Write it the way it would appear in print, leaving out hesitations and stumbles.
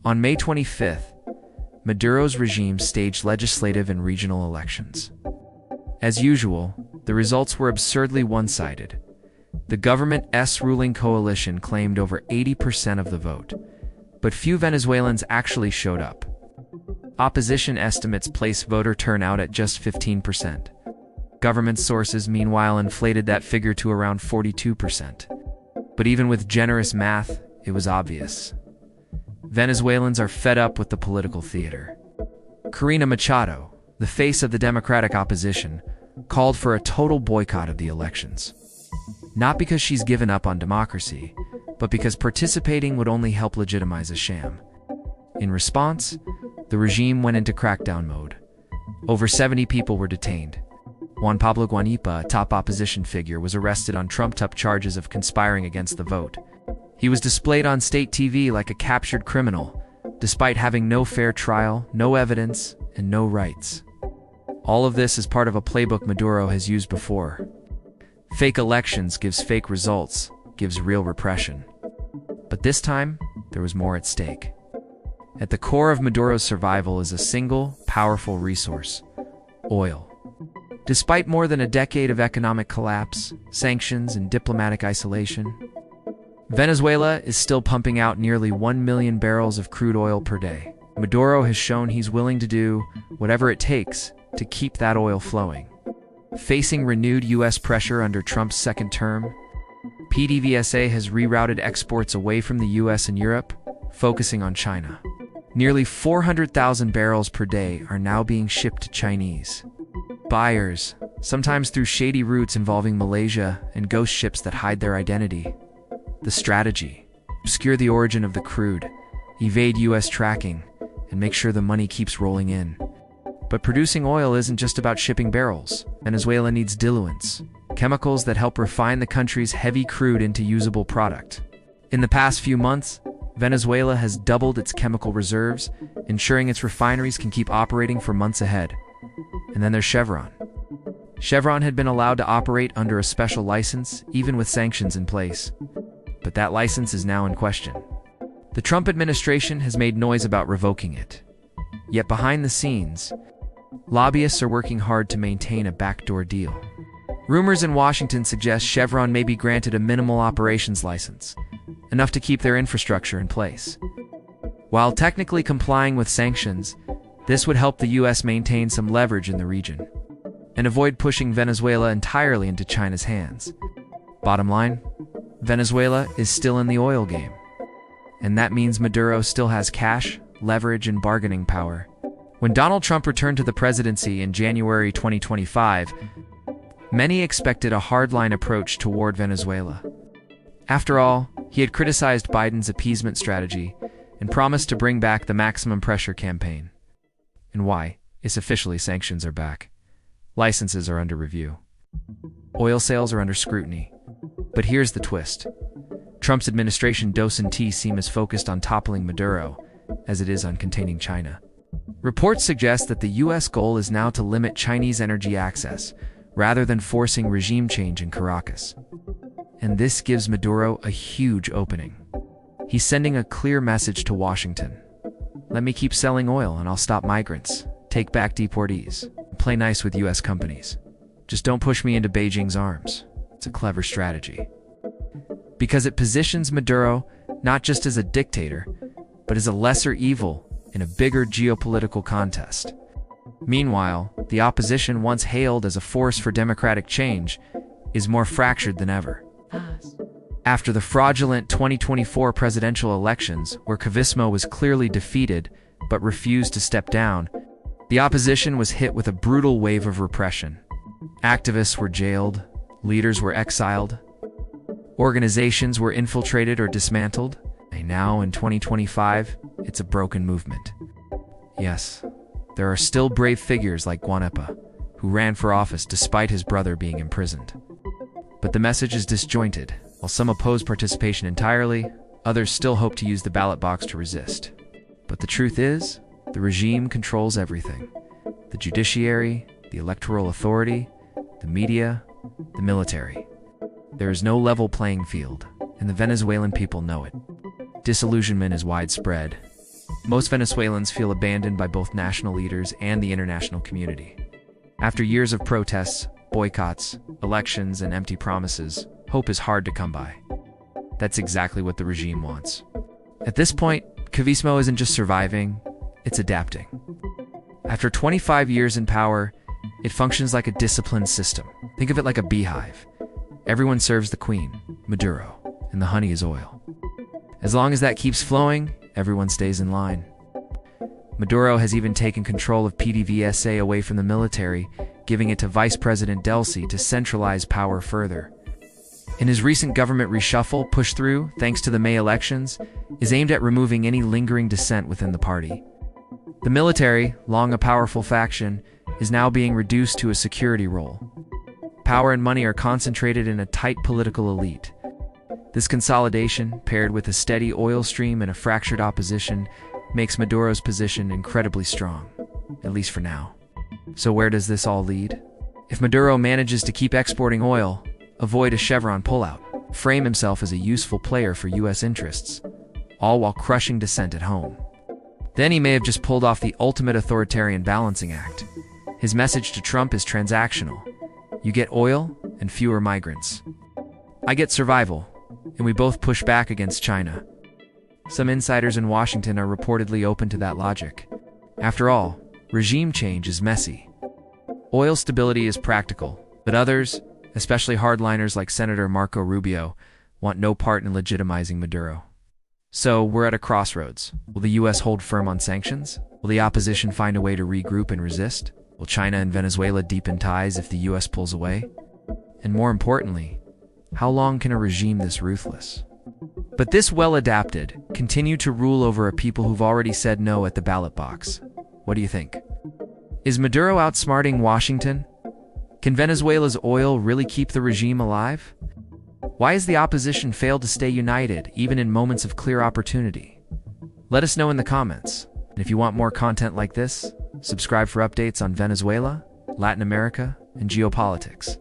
On May 25th, Maduro's regime staged legislative and regional elections. As usual, the results were absurdly one-sided. The government's ruling coalition claimed over 80% of the vote, but few Venezuelans actually showed up. Opposition estimates place voter turnout at just 15%. Government sources, meanwhile, inflated that figure to around 42%. But even with generous math, it was obvious. Venezuelans are fed up with the political theater. Corina Machado, the face of the democratic opposition, called for a total boycott of the elections. Not because she's given up on democracy, but because participating would only help legitimize a sham. In response, the regime went into crackdown mode. Over 70 people were detained. Juan Pablo Guanipa, a top opposition figure, was arrested on trumped-up charges of conspiring against the vote. He was displayed on state TV like a captured criminal, despite having no fair trial, no evidence, and no rights. All of this is part of a playbook Maduro has used before. Fake elections gives fake results, gives real repression. But this time, there was more at stake. At the core of Maduro's survival is a single, powerful resource: oil. Despite more than a decade of economic collapse, sanctions, and diplomatic isolation, Venezuela is still pumping out nearly 1 million barrels of crude oil per day. Maduro has shown he's willing to do whatever it takes to keep that oil flowing. Facing renewed U.S. pressure under Trump's second term, PDVSA has rerouted exports away from the U.S. and Europe, focusing on China. Nearly 400,000 barrels per day are now being shipped to Chinese buyers, sometimes through shady routes involving Malaysia and ghost ships that hide their identity. The strategy: obscure the origin of the crude, evade U.S. tracking, and make sure the money keeps rolling in. But producing oil isn't just about shipping barrels. Venezuela needs diluents, chemicals that help refine the country's heavy crude into usable product. In the past few months, Venezuela has doubled its chemical reserves, ensuring its refineries can keep operating for months ahead. And then there's Chevron. Chevron had been allowed to operate under a special license, even with sanctions in place. But that license is now in question. The Trump administration has made noise about revoking it. Yet behind the scenes, lobbyists are working hard to maintain a backdoor deal. Rumors in Washington suggest Chevron may be granted a minimal operations license, enough to keep their infrastructure in place. While technically complying with sanctions, this would help the U.S. maintain some leverage in the region and avoid pushing Venezuela entirely into China's hands. Bottom line, Venezuela is still in the oil game, and that means Maduro still has cash, leverage, and bargaining power. When Donald Trump returned to the presidency in January 2025, many expected a hardline approach toward Venezuela. After all, he had criticized Biden's appeasement strategy and promised to bring back the maximum pressure campaign. And why? It's officially sanctions are back. Licenses are under review. Oil sales are under scrutiny. But here's the twist. Trump's administration doesn't seem as focused on toppling Maduro as it is on containing China. Reports suggest that the U.S. goal is now to limit Chinese energy access, rather than forcing regime change in Caracas. And this gives Maduro a huge opening. He's sending a clear message to Washington. Let me keep selling oil and I'll stop migrants, take back deportees, play nice with U.S. companies. Just don't push me into Beijing's arms. It's a clever strategy. Because it positions Maduro not just as a dictator, but as a lesser evil in a bigger geopolitical contest. Meanwhile, the opposition, once hailed as a force for democratic change, is more fractured than ever. After the fraudulent 2024 presidential elections, where Chavismo was clearly defeated but refused to step down, the opposition was hit with a brutal wave of repression. Activists were jailed, leaders were exiled, organizations were infiltrated or dismantled, and now in 2025, it's a broken movement. Yes, there are still brave figures like Guanipa, who ran for office despite his brother being imprisoned. But the message is disjointed. While some oppose participation entirely, others still hope to use the ballot box to resist. But the truth is, the regime controls everything. The judiciary, the electoral authority, the media, the military. There is no level playing field, and the Venezuelan people know it. Disillusionment is widespread. Most Venezuelans feel abandoned by both national leaders and the international community. After years of protests, boycotts, elections, and empty promises, hope is hard to come by. That's exactly what the regime wants. At this point, Chavismo isn't just surviving, it's adapting. After 25 years in power, it functions like a disciplined system. Think of it like a beehive. Everyone serves the queen, Maduro, and the honey is oil. As long as that keeps flowing, everyone stays in line. Maduro has even taken control of PDVSA away from the military, giving it to Vice President Delcy to centralize power further. In his recent government reshuffle pushed through, thanks to the May elections, is aimed at removing any lingering dissent within the party. The military, long a powerful faction, is now being reduced to a security role. Power and money are concentrated in a tight political elite. This consolidation, paired with a steady oil stream and a fractured opposition, makes Maduro's position incredibly strong, at least for now. So where does this all lead? If Maduro manages to keep exporting oil, avoid a Chevron pullout, frame himself as a useful player for U.S. interests, all while crushing dissent at home, then he may have just pulled off the ultimate authoritarian balancing act. His message to Trump is transactional. You get oil and fewer migrants. I get survival, and we both push back against China. Some insiders in Washington are reportedly open to that logic. After all, regime change is messy. Oil stability is practical, but others, especially hardliners like Senator Marco Rubio, want no part in legitimizing Maduro. So we're at a crossroads. Will the U.S. hold firm on sanctions? Will the opposition find a way to regroup and resist? Will China and Venezuela deepen ties if the U.S. pulls away? And more importantly, how long can a regime this ruthless, but this well-adapted, continue to rule over a people who've already said no at the ballot box? What do you think? Is Maduro outsmarting Washington? Can Venezuela's oil really keep the regime alive? Why has the opposition failed to stay united, even in moments of clear opportunity? Let us know in the comments. And if you want more content like this, subscribe for updates on Venezuela, Latin America, and geopolitics.